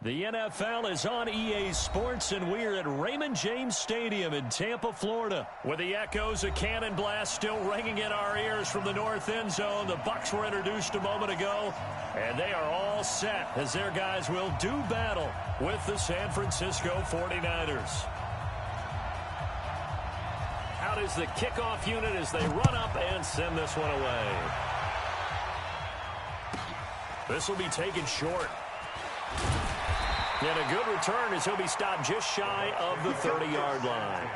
The NFL is on EA Sports, and we're at Raymond James Stadium in Tampa, Florida. With the echoes of cannon blast still ringing in our ears from the north end zone, the Bucs were introduced a moment ago, and they are all set as their guys will do battle with the San Francisco 49ers. Out is the kickoff unit as they run up and send this one away. This will be taken short. And a good return as he'll be stopped just shy of the 30-yard line.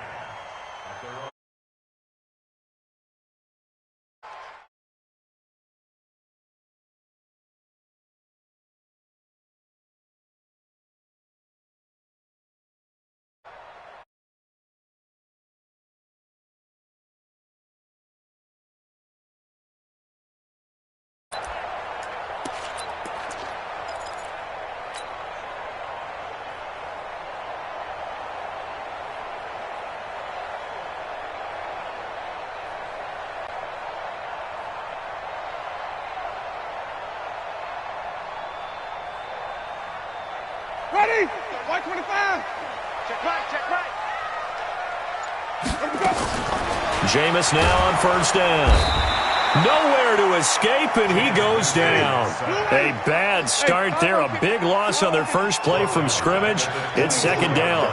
Ready? 125. Check right. Jameis now on first down. Nowhere to escape, and he goes down. A bad start there. A big loss on their first play from scrimmage. It's second down.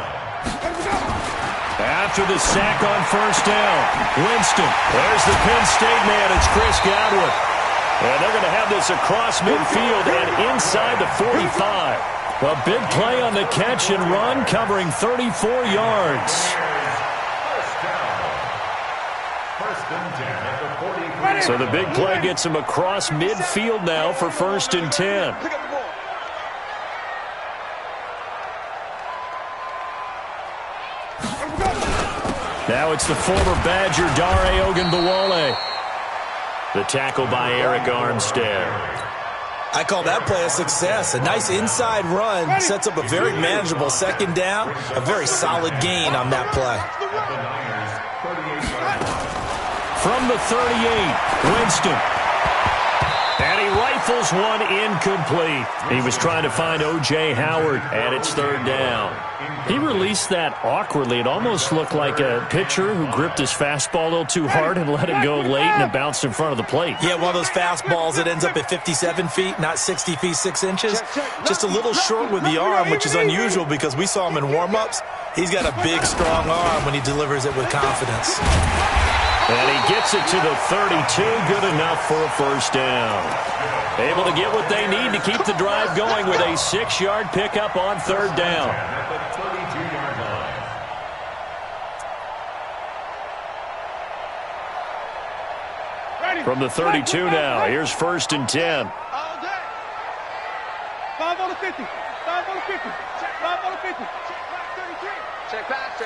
After the sack on first down, Winston. There's the Penn State man. It's Chris Godwin. And they're going to have this across midfield and inside the 45. A big play on the catch and run, covering 34 yards. So the big play gets him across midfield now for 1st and 10. Now it's the former Badger, Dare Ogunbowale. The tackle by Eric Armstead. I call that play a success. A nice inside run sets up a very manageable second down, a very solid gain on that play. From the 38, Winston. And he rifles one incomplete. He was trying to find O.J. Howard, and it's third down. He released that awkwardly. It almost looked like a pitcher who gripped his fastball a little too hard and let it go late, and it bounced in front of the plate. Yeah, one of those fastballs that ends up at 57 feet, not 60 feet 6 inches. Just a little short with the arm, which is unusual because we saw him in warm-ups. He's got a big, strong arm when he delivers it with confidence. And he gets it to the 32, good enough for a first down. Able to get what they need to keep the drive going with a 6-yard pickup on third down. From the 32 now, here's 1st and 10. 5 on the 50. 5 on the 50. 5 on the 50. Check back. Go.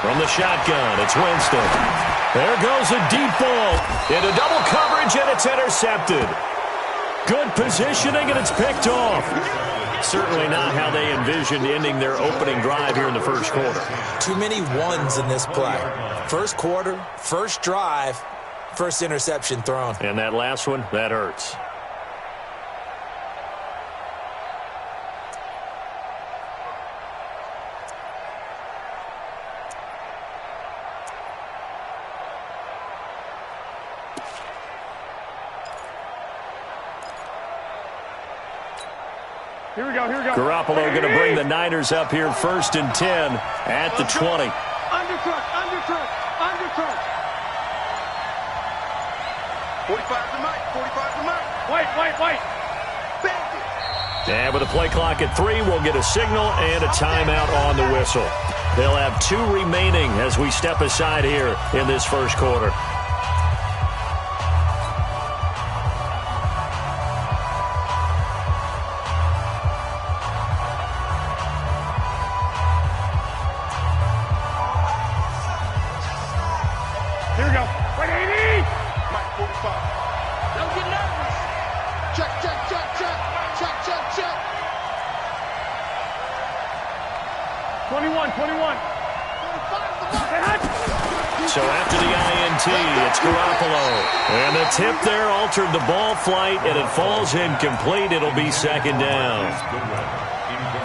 From the shotgun, it's Winston. There goes a deep ball into double coverage, and it's intercepted. Good positioning, and it's picked off. Certainly not how they envisioned ending their opening drive here in the first quarter. Too many ones in this play. First quarter, first drive, first interception thrown. And that last one, that hurts. Here we go. Garoppolo going to bring the Niners up here 1st and 10 at the 20. Under truck. 45 to Mike. White. And with a play clock at 3, we'll get a signal and a timeout on the whistle. They'll have 2 remaining as we step aside here in this first quarter. Here we go. 180. Mike 45. Don't get nervous. Check. 21. 25. So after the INT, it's Garoppolo. And the tip there altered the ball flight, and it falls incomplete. It'll be second down.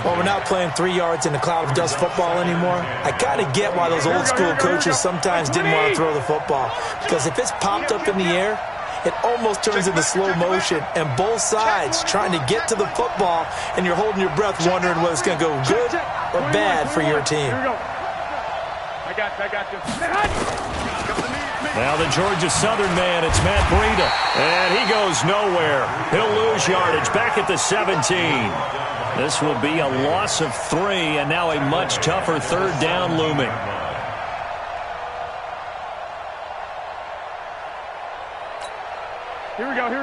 Well, we're not playing 3 yards in a cloud of dust football anymore. I kind of get why those old school coaches sometimes didn't want to throw the football. Because if it's popped up in the air, it almost turns into slow motion, and both sides trying to get to the football, and you're holding your breath wondering whether it's going to go good or bad for your team. I got you. Now the Georgia Southern man, it's Matt Breida. And he goes nowhere. He'll lose yardage back at the 17. This will be a loss of 3, and now a much tougher third down looming. Here we go. 11.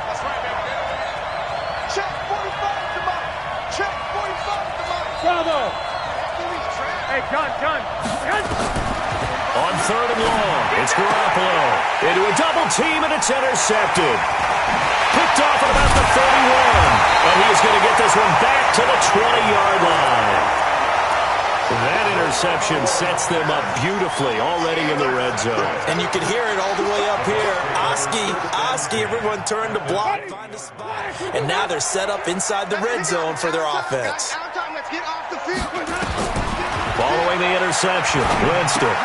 That's right, baby. Check 45 to Mike. Check 45 to Mike. Bravo. Hey, gun. On third and long, it's Garoppolo. Into a double team, and it's intercepted. Picked off at about the 31. And he's going to get this one back to the 20-yard line. That interception sets them up beautifully already in the red zone. And you can hear it all the way up here. Oski, everyone turned to block, find a spot. And now they're set up inside the red zone for their offense. Following the interception, Winston.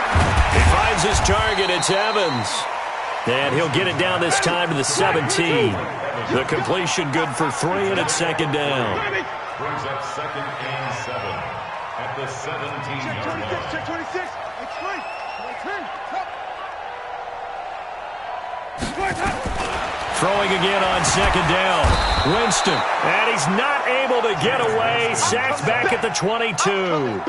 He finds his target. It's Evans. And he'll get it down this time to the 17. The completion good for 3, and it's second down. Brings up second and 7 at the 17-yard line. Check 26. Throwing again on second down. Winston. And he's not able to get away. Sacked back at the 22.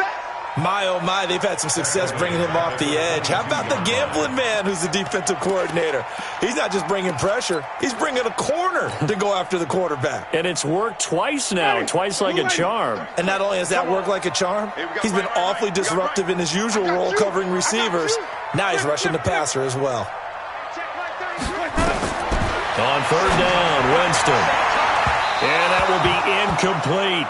My, oh my, they've had some success bringing him off the edge. How about the gambling man who's the defensive coordinator? He's not just bringing pressure. He's bringing a corner to go after the quarterback. And it's worked twice now, twice like a charm. And not only has that worked like a charm, he's been awfully disruptive in his usual role covering receivers. Now he's rushing the passer as well. On third down, Winston. And that will be incomplete.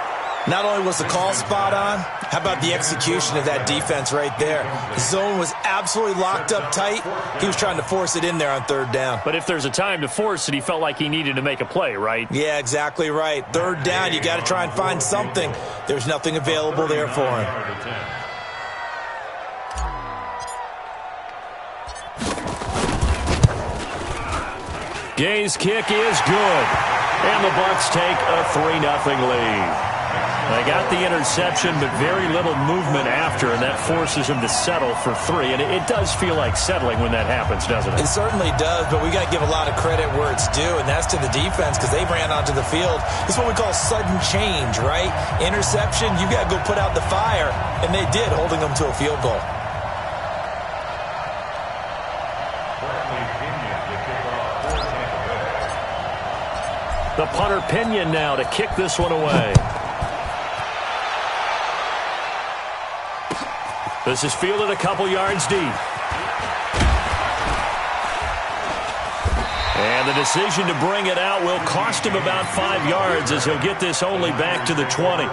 Not only was the call spot on, how about the execution of that defense right there? The zone was absolutely locked up tight. He was trying to force it in there on third down. But if there's a time to force it, he felt like he needed to make a play, right? Yeah, exactly right. Third down, you got to try and find something. There's nothing available there for him. Gay's kick is good. And the Bucs take a 3-0 lead. They got the interception, but very little movement after, and that forces him to settle for 3. And it does feel like settling when that happens, doesn't it? It certainly does, but we got to give a lot of credit where it's due, and that's to the defense because they ran onto the field. It's what we call sudden change, right? Interception, you got to go put out the fire, and they did, holding them to a field goal. The punter Pinion now to kick this one away. This is fielded a couple yards deep. And the decision to bring it out will cost him about 5 yards as he'll get this only back to the 20.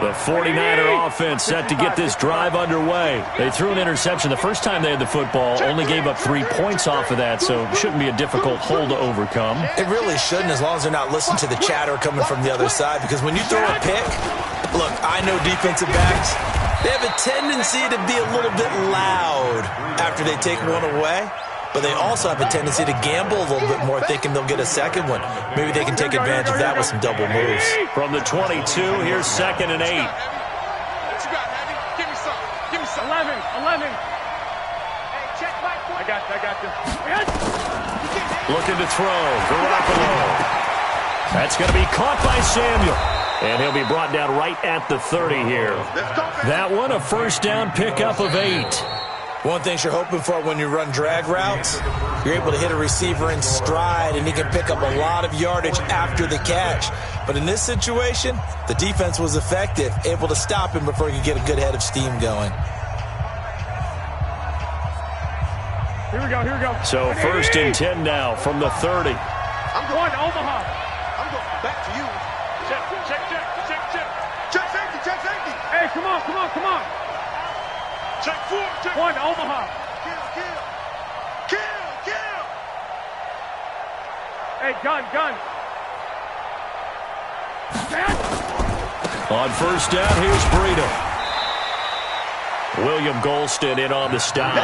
The 49er offense set to get this drive underway. They threw an interception the first time they had the football, only gave up 3 points off of that, so it shouldn't be a difficult hole to overcome. It really shouldn't, as long as they're not listening to the chatter coming from the other side, because when you throw a pick, look, I know defensive backs, they have a tendency to be a little bit loud after they take one away. But they also have a tendency to gamble a little bit more, thinking they'll get a second one. Maybe they can take advantage of that with some double moves. From the 22, here's second and 8. What you got, Abby? Give me some. 11. Hey, check my point. I got you. Looking to throw. Garoppolo. That's going to be caught by Samuel. And he'll be brought down right at the 30 here. That one, a first down pickup of 8. One thing you're hoping for when you run drag routes, you're able to hit a receiver in stride, and he can pick up a lot of yardage after the catch. But in this situation, the defense was effective, able to stop him before he could get a good head of steam going. Here we go. So first and 10 now from the 30. I'm going to Omaha. I'm going back to you. Check safety. come on. Check 4, check 1, Omaha. Kill. Hey, gun. On first down, here's Breida. William Golston in on the stop.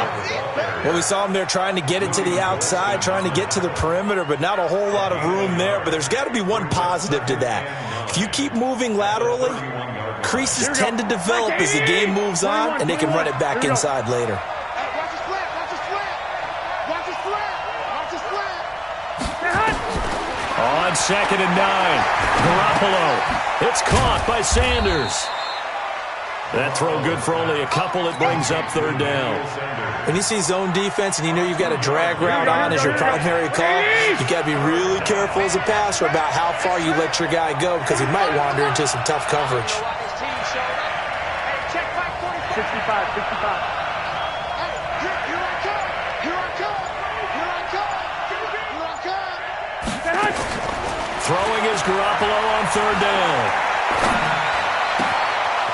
Well, we saw him there trying to get it to the outside, trying to get to the perimeter, but not a whole lot of room there. But there's got to be one positive to that. If you keep moving laterally, creases tend to develop as the game moves on, and they can run it back inside later. On 2nd and 9, Garoppolo. It's caught by Sanders. That throw good for only a couple. It brings up 3rd down. When you see zone defense and you know you've got a drag route on as your primary call, you've got to be really careful as a passer about how far you let your guy go because he might wander into some tough coverage. 65. Throwing is Garoppolo on 3rd down.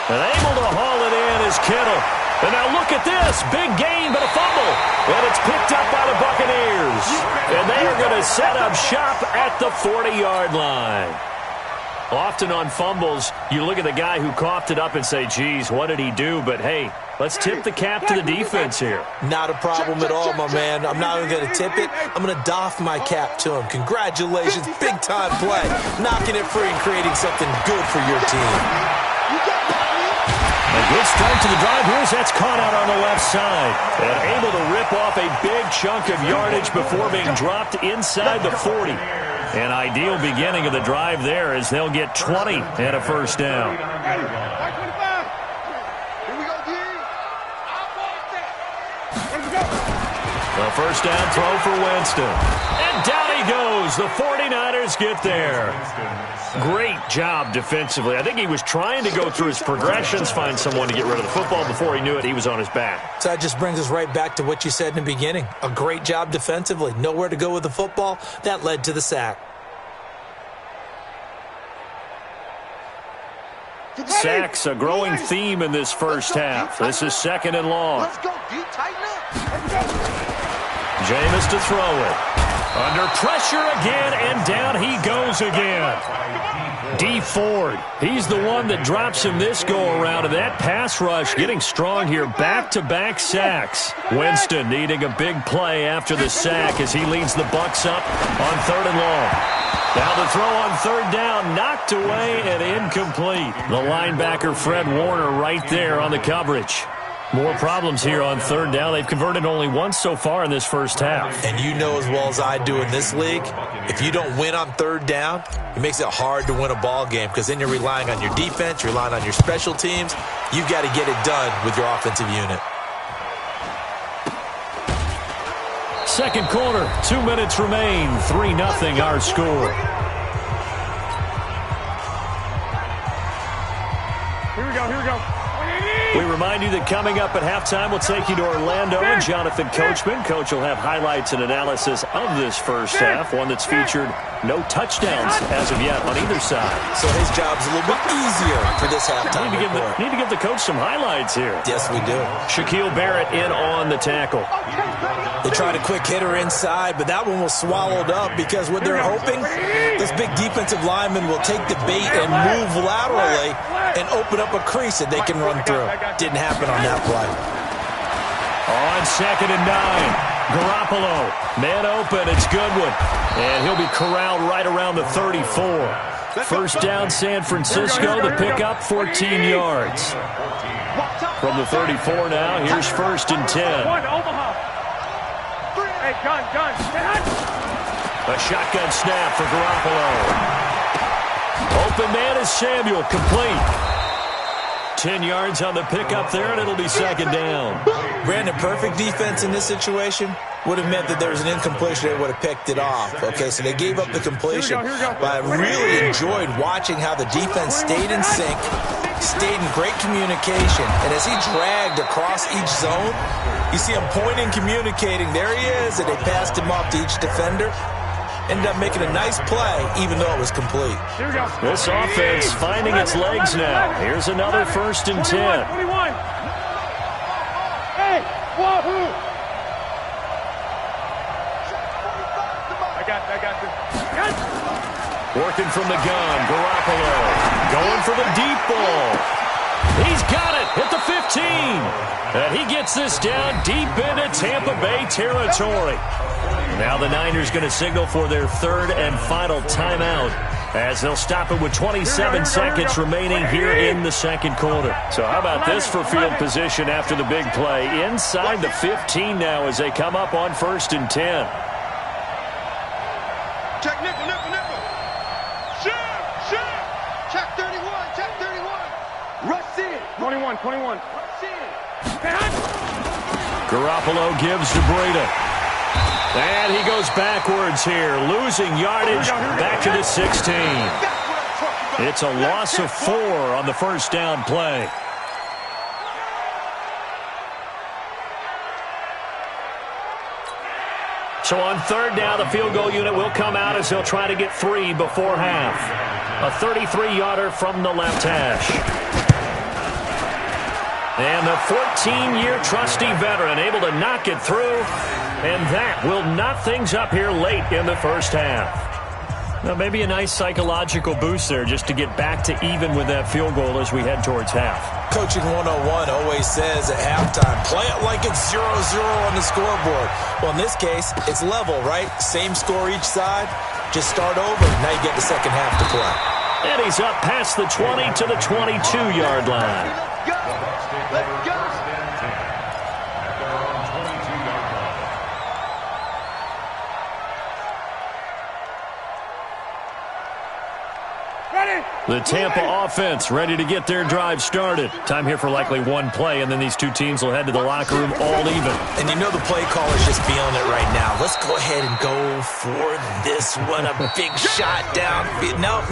And able to haul it in is Kittle. And now look at this. Big gain, but a fumble. And it's picked up by the Buccaneers. And they are going to set up shop at the 40-yard line. Often on fumbles, you look at the guy who coughed it up and say, geez, what did he do? But, hey, let's tip the cap to the defense here. Not a problem at all, my man. I'm not even going to tip it. I'm going to doff my cap to him. Congratulations. Big-time play. Knocking it free and creating something good for your team. A good start to the drive. That's caught out on the left side. And able to rip off a big chunk of yardage before being dropped inside the 40. An ideal beginning of the drive there as they'll get 20 and a first down. The first down throw for Winston. And down he goes. The 49ers get there. Great job defensively. I think he was trying to go through his progressions, find someone to get rid of the football. Before he knew it, he was on his back. So that just brings us right back to what you said in the beginning. A great job defensively. Nowhere to go with the football. That led to the sack. Sacks, a growing theme in this first half. This is 2nd and long. Let's go, D. Tighten up. Jameis to throw it. Under pressure again, and down he goes again. D. Ford, he's the one that drops him this go-around, and that pass rush getting strong here. Back-to-back sacks. Winston needing a big play after the sack as he leads the Bucs up on 3rd and long. Now the throw on 3rd down, knocked away and incomplete. The linebacker, Fred Warner, right there on the coverage. More problems here on 3rd down. They've converted only once so far in this first half. And you know as well as I do in this league, if you don't win on 3rd down, it makes it hard to win a ball game because then you're relying on your defense, you're relying on your special teams. You've got to get it done with your offensive unit. Second quarter, 2 minutes remain. 3-0 our score. Here we go. We remind you that coming up at halftime, we'll take you to Orlando and Jonathan Coachman. Coach will have highlights and analysis of this first half, one that's featured no touchdowns as of yet on either side. So his job's a little bit easier for this halftime. Need to give the coach some highlights here. Yes, we do. Shaquille Barrett in on the tackle. They tried a quick hitter inside, but that one was swallowed up because what they're hoping, this big defensive lineman will take the bait and move laterally and open up a crease that they can run through. Didn't happen on that play. On 2nd and 9, Garoppolo, man open, it's Goodwin, and he'll be corralled right around the 34. First down, San Francisco, the pickup, 14 yards. From the 34 now, here's 1st and 10. Hey, gun. A shotgun snap for Garoppolo. Open man is Samuel, complete. 10 yards on the pickup there, and it'll be 2nd down. Brandon, perfect defense in this situation would have meant that there was an incompletion. They would have picked it off. Okay, so they gave up the completion. But I really enjoyed watching how the defense stayed in sync, stayed in great communication. And as he dragged across each zone, you see him pointing, communicating. There he is, and they passed him off to each defender. ended up making a nice play, even though it was complete. This offense finding its legs now. Here's another 1st and 10. 21. Hey, wahoo! I got this. Working from the gun, Garoppolo going for the deep ball. He's got it at the 15. And he gets this down deep into Tampa Bay territory. Now the Niners going to signal for their 3rd and final timeout as they'll stop it with 27 seconds remaining here in the 2nd quarter. So how about this for field position after the big play? Inside the 15 now as they come up on 1st and 10. Check nickel. Check 31. Rush in. 21. Rush in. Garoppolo gives to Breida. And he goes backwards here, losing yardage back to the 16. It's a loss of 4 on the 1st down play. So on 3rd down, the field goal unit will come out as he'll try to get 3 before half. A 33-yarder from the left hash. And the 14-year trusty veteran able to knock it through. And that will knock things up here late in the 1st half. Now maybe a nice psychological boost there just to get back to even with that field goal as we head towards half. Coaching 101 always says at halftime, play it like it's 0-0 on the scoreboard. Well, in this case, it's level, right? Same score each side. Just start over. Now you get the 2nd half to play. And he's up past the 20 to the 22-yard line. Let's go. The Tampa offense ready to get their drive started. Time here for likely one play, and then these two teams will head to the locker room all even. And you know the play caller's just feeling it right now. Let's go ahead and go for this one. A big shot down. Nope.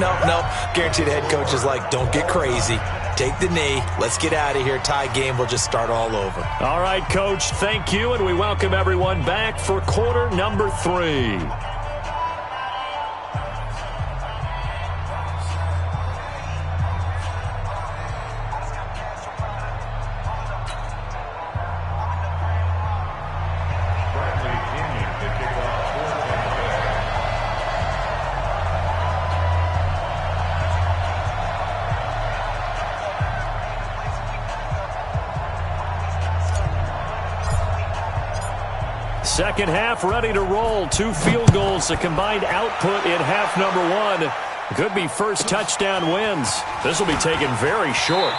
Guaranteed the head coach is like, don't get crazy. Take the knee. Let's get out of here. Tie game. We'll just start all over. All right, Coach. Thank you, and we welcome everyone back for quarter number 3. Second half ready to roll. 2 field goals, a combined output in half number 1. Could be first touchdown wins. This will be taken very short.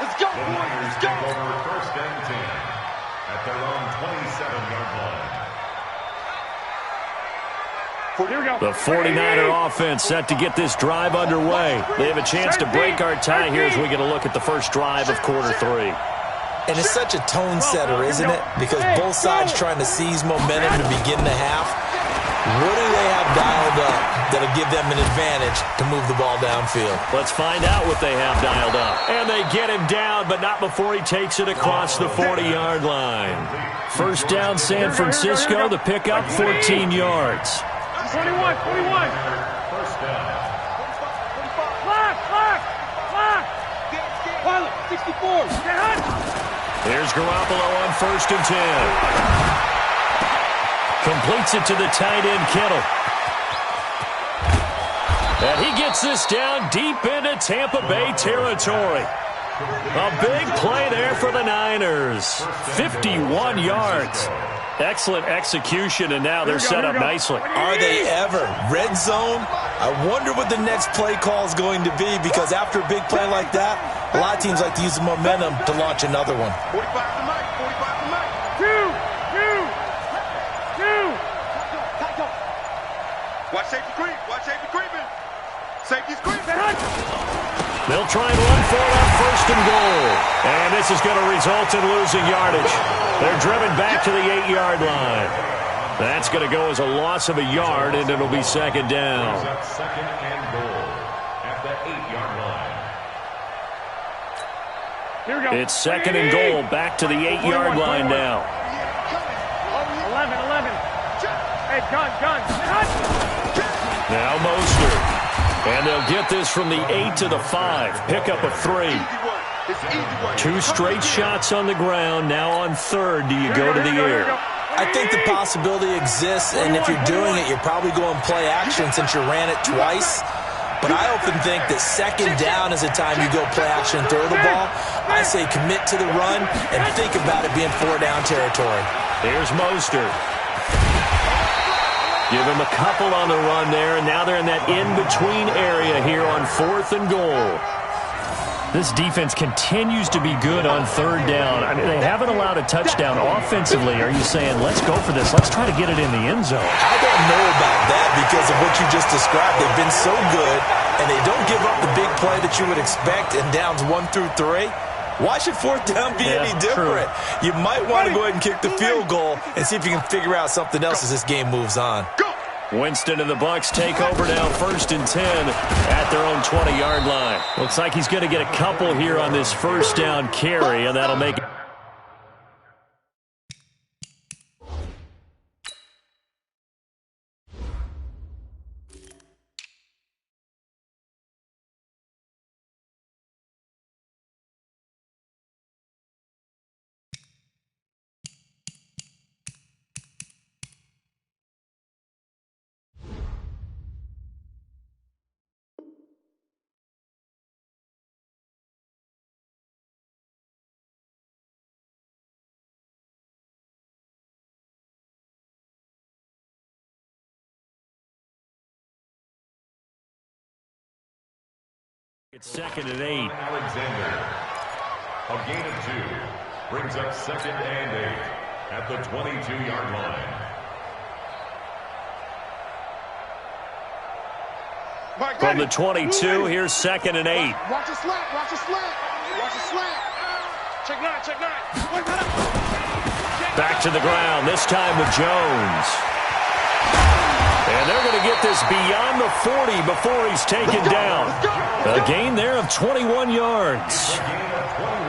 Let's go. The Niners take over 1st and 10 at their own 27-yard line. The 49er offense set to get this drive underway. They have a chance to break our tie here as we get a look at the first drive of quarter 3. And it's such a tone setter, isn't it? Because both sides trying to seize momentum to begin the half. What do they have dialed up that'll give them an advantage to move the ball downfield? Let's find out what they have dialed up. And they get him down, but not before he takes it across the 40-yard line. First down, San Francisco. The pickup, 14 yards. 21. First down. Pilot, 64. Get hot. Here's Garoppolo on 1st and 10. Completes it to the tight end, Kittle. And he gets this down deep into Tampa Bay territory. A big play there for the Niners. 51 yards. Excellent execution, and now they're set up nicely. Are they ever? Red zone? I wonder what the next play call is going to be, because after a big play like that, a lot of teams like to use the momentum to launch another one. 45 to Mike. 45 to Mike. Two. Watch safety creep. Watch safety creeping. Safety's creeping. They'll try and run for it on 1st and goal. And this is going to result in losing yardage. They're driven back to the 8-yard line. That's going to go as a loss of a yard, and it'll be 2nd down. Second and goal at the 8-yard line. Here we go. It's 2nd and goal, back to the 8-yard line now. 11. Hey, gun. Now Mostert. And they'll get this from the 8 to the 5. Pick up a 3. 2 straight shots on the ground. Now on third, do you go to the air? I think the possibility exists, and if you're doing it, you're probably going play action since you ran it twice. But I often think that second down is the time you go play action and throw the ball. I say commit to the run and think about it being 4-down territory. Here's Mostert. Give him a couple on the run there, and now they're in that in-between area here on 4th and goal. This defense continues to be good on third down. I mean, they haven't allowed a touchdown offensively. Are you saying, let's go for this? Let's try to get it in the end zone. I don't know about that because of what you just described. They've been so good, and they don't give up the big play that you would expect in downs 1 through 3. Why should 4th down be any different? True. You might want to go ahead and kick the field goal and see if you can figure out something else as this game moves on. Winston and the Bucs take over now, 1st and 10 at their own 20-yard line. Looks like he's going to get a couple here on this first down carry, and that'll make it. It's 2nd and 8. Alexander, a gain of 2, brings up 2nd and 8 at the 22-yard line. From the 22, here's 2nd and 8. Watch the slant. Check 9. Back to the ground, this time with Jones. And they're going to get this beyond the 40 before he's taken down. A gain there of 21 yards.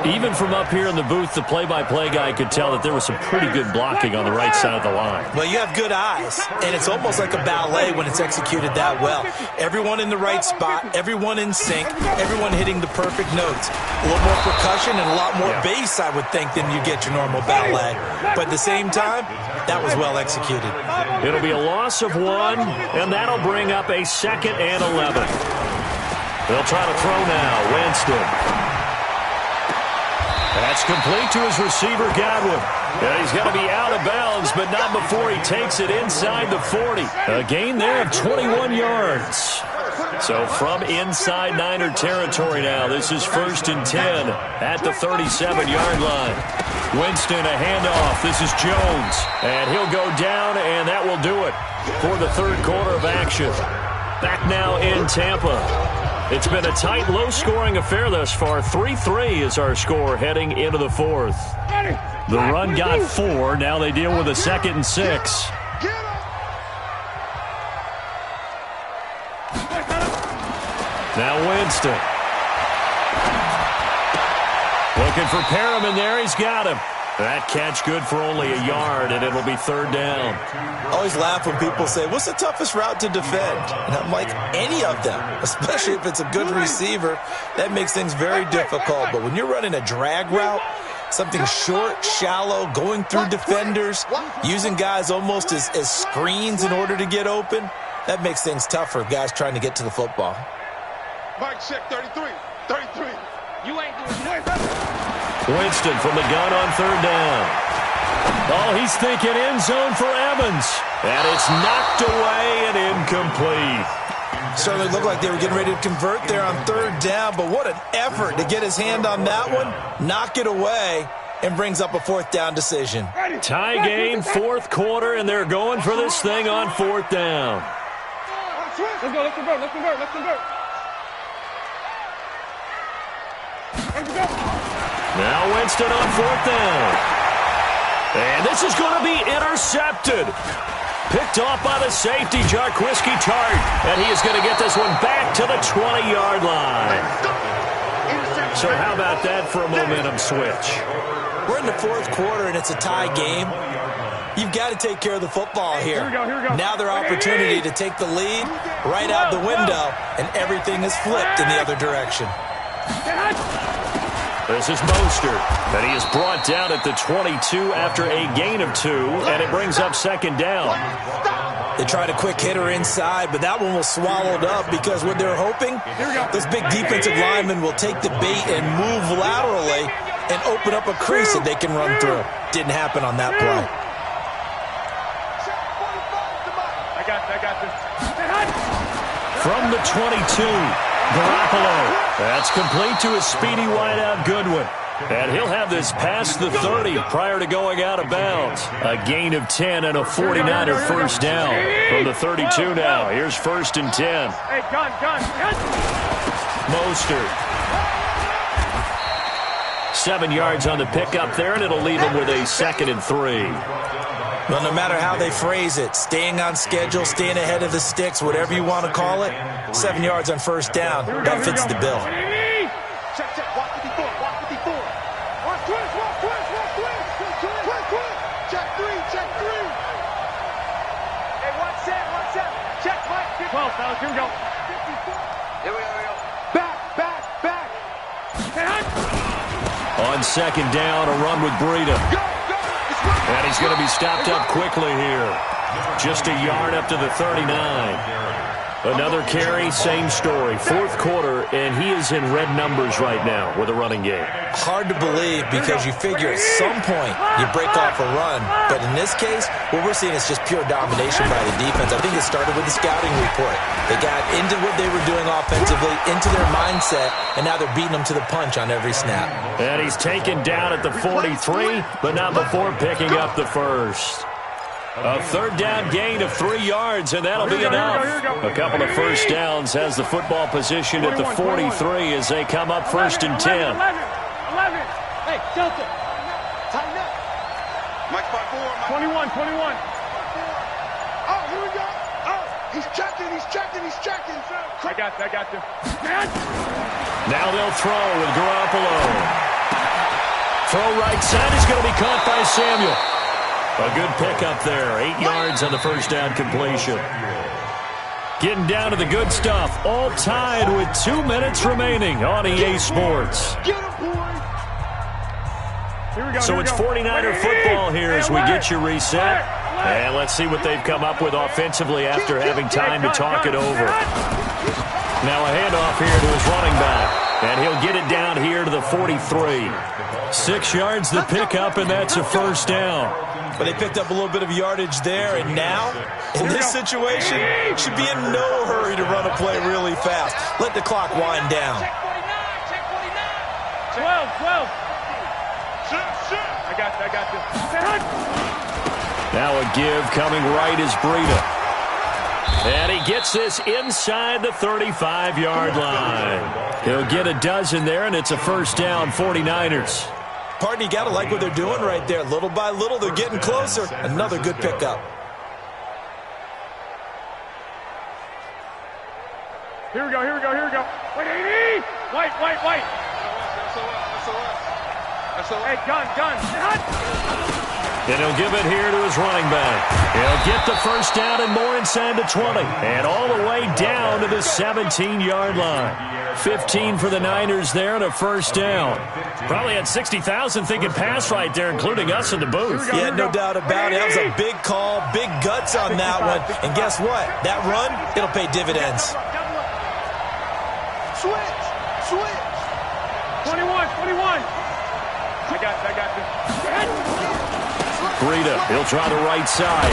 Even from up here in the booth, the play-by-play guy could tell that there was some pretty good blocking on the right side of the line. Well, you have good eyes, and it's almost like a ballet when it's executed that well. Everyone in the right spot, everyone in sync, everyone hitting the perfect notes. A little more percussion and a lot more bass, I would think, than you get your normal ballet. But at the same time, that was well executed. It'll be a loss of 1, and that'll bring up a 2nd and 11. They'll try to throw now. Winston. That's complete to his receiver, Godwin. Yeah, he's got to be out of bounds, but not before he takes it inside the 40. A gain there of 21 yards. So from inside Niner territory now, this is 1st and 10 at the 37-yard line. Winston, a handoff. This is Jones, and he'll go down, and that will do it for the third quarter of action. Back now in Tampa. It's been a tight, low-scoring affair thus far. 3-3 is our score heading into the 4th. The run got 4. Now they deal with a 2nd and 6. Now Winston. Looking for Perriman there. He's got him. That catch good for only a yard, and it'll be 3rd down. I always laugh when people say, what's the toughest route to defend? And I'm like, any of them, especially if it's a good receiver. That makes things very difficult. But when you're running a drag route, something short, shallow, going through defenders, using guys almost as screens in order to get open, that makes things tougher, guys trying to get to the football. Mike, check 33. You ain't doing that. Winston from the gun on 3rd down. Oh, he's thinking end zone for Evans. And it's knocked away and incomplete. Certainly looked like they were getting ready to convert there on 3rd down, but what an effort to get his hand on that one, knock it away, and brings up a 4th down decision. Tie game, 4th quarter, and they're going for this thing on 4th down. Let's convert. Now Winston on 4th down. And this is going to be intercepted. Picked off by the safety, Jarquiski Tart. And he is going to get this one back to the 20-yard line. So how about that for a momentum switch? We're in the 4th quarter, and it's a tie game. You've got to take care of the football here. Here we go. Now their opportunity to take the lead right out the window, and everything is flipped in the other direction. This is Mostert, and he is brought down at the 22 after a gain of 2, and it brings up second down. They tried a quick hitter inside, but that one was swallowed up because what they're hoping, those big defensive linemen will take the bait and move laterally and open up a crease that they can run through. Didn't happen on that play. I got this. From the 22, Garoppolo. That's complete to a speedy wideout Goodwin. And he'll have this past the 30 prior to going out of bounds. A gain of 10 and a 49er first down. From the 32 now, here's 1st and 10. Hey, gun. Mostert. 7 yards on the pickup there, and it'll leave him with a 2nd and 3. Well, no matter how they phrase it, staying on schedule, staying ahead of the sticks, whatever you want to call it, 7 yards on first down, that fits the bill. Check. Walk 54. Walk twist. Check 3. Hey, watch that. Check, Mike. 12, fellas, here we go. 54. Here we go. Back. On second down, a run with Breida. And he's going to be stopped up quickly here. Just a yard up to the 39. Another carry, same story. 4th quarter, and he is in red numbers right now with a running game. Hard to believe because you figure at some point you break off a run. But in this case, what we're seeing is just pure domination by the defense. I think it started with the scouting report. They got into what they were doing offensively, into their mindset, and now they're beating them to the punch on every snap. And he's taken down at the 43, but not before picking up the first. A 3rd down gain of 3 yards, and that'll be enough. A couple of first downs has the football position at the 43 as they come up 1st and 10. 11. Hey, Delta. Tighten up. Mike 5-4. 21. Oh, here we go. Oh, he's checking. I got you. Now they'll throw with Garoppolo. Throw right side is going to be caught by Samuel. A good pickup there. 8 yards on the first down completion. Getting down to the good stuff. All tied with 2 minutes remaining on EA Sports. So it's 49er football here as we get you reset. And let's see what they've come up with offensively after having time to talk it over. Now a handoff here to his running back. And he'll get it down here to the 43. 6 yards the pickup, and that's a first down. But they picked up a little bit of yardage there, and now, in this situation, should be in no hurry to run a play really fast. Let the clock wind down. 12. I got you. Now a give coming right is Breida. And he gets this inside the 35-yard line. He'll get a dozen there, and it's a first down, 49ers. Pardon, you got to like what they're doing right there. Little by little, they're getting closer. Another good pickup. Here we go. Wait, 80! White. Hey, gun. And he'll give it here to his running back. He'll get the first down and more inside the 20. And all the way down to the 17-yard line. 15 for the Niners there and a first down. Probably had 60,000 thinking pass right there, including us in the booth. Yeah, no doubt about it. That was a big call, big guts on that one. And guess what? That run, it'll pay dividends. Switch. 21. I got this. Breida, he'll try the right side.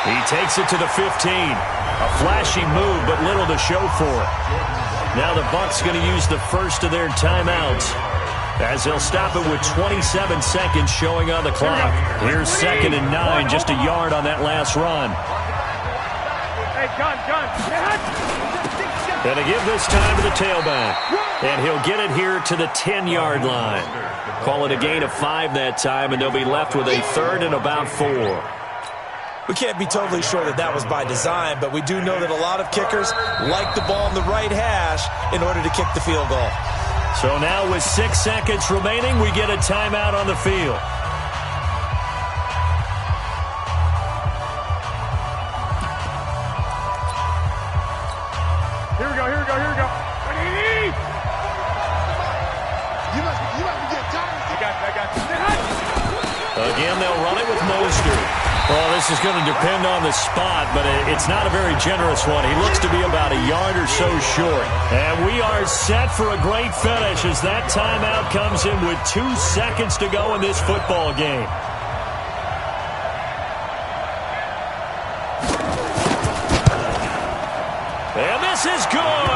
He takes it to the 15. A flashy move, but little to show for it. Now the Bucs going to use the first of their timeouts as they'll stop it with 27 seconds showing on the clock. Here's 2nd and 9, just a yard on that last run. Hey, gun. And to give this time to the tailback. And he'll get it here to the 10-yard line. Call it a gain of 5 that time, and they'll be left with a 3rd and about 4. We can't be totally sure that was by design, but we do know that a lot of kickers like the ball in the right hash in order to kick the field goal. So now with 6 seconds remaining, we get a timeout on the field. Well, this is going to depend on the spot, but it's not a very generous one. He looks to be about a yard or so short. And we are set for a great finish as that timeout comes in with 2 seconds to go in this football game. And this is good.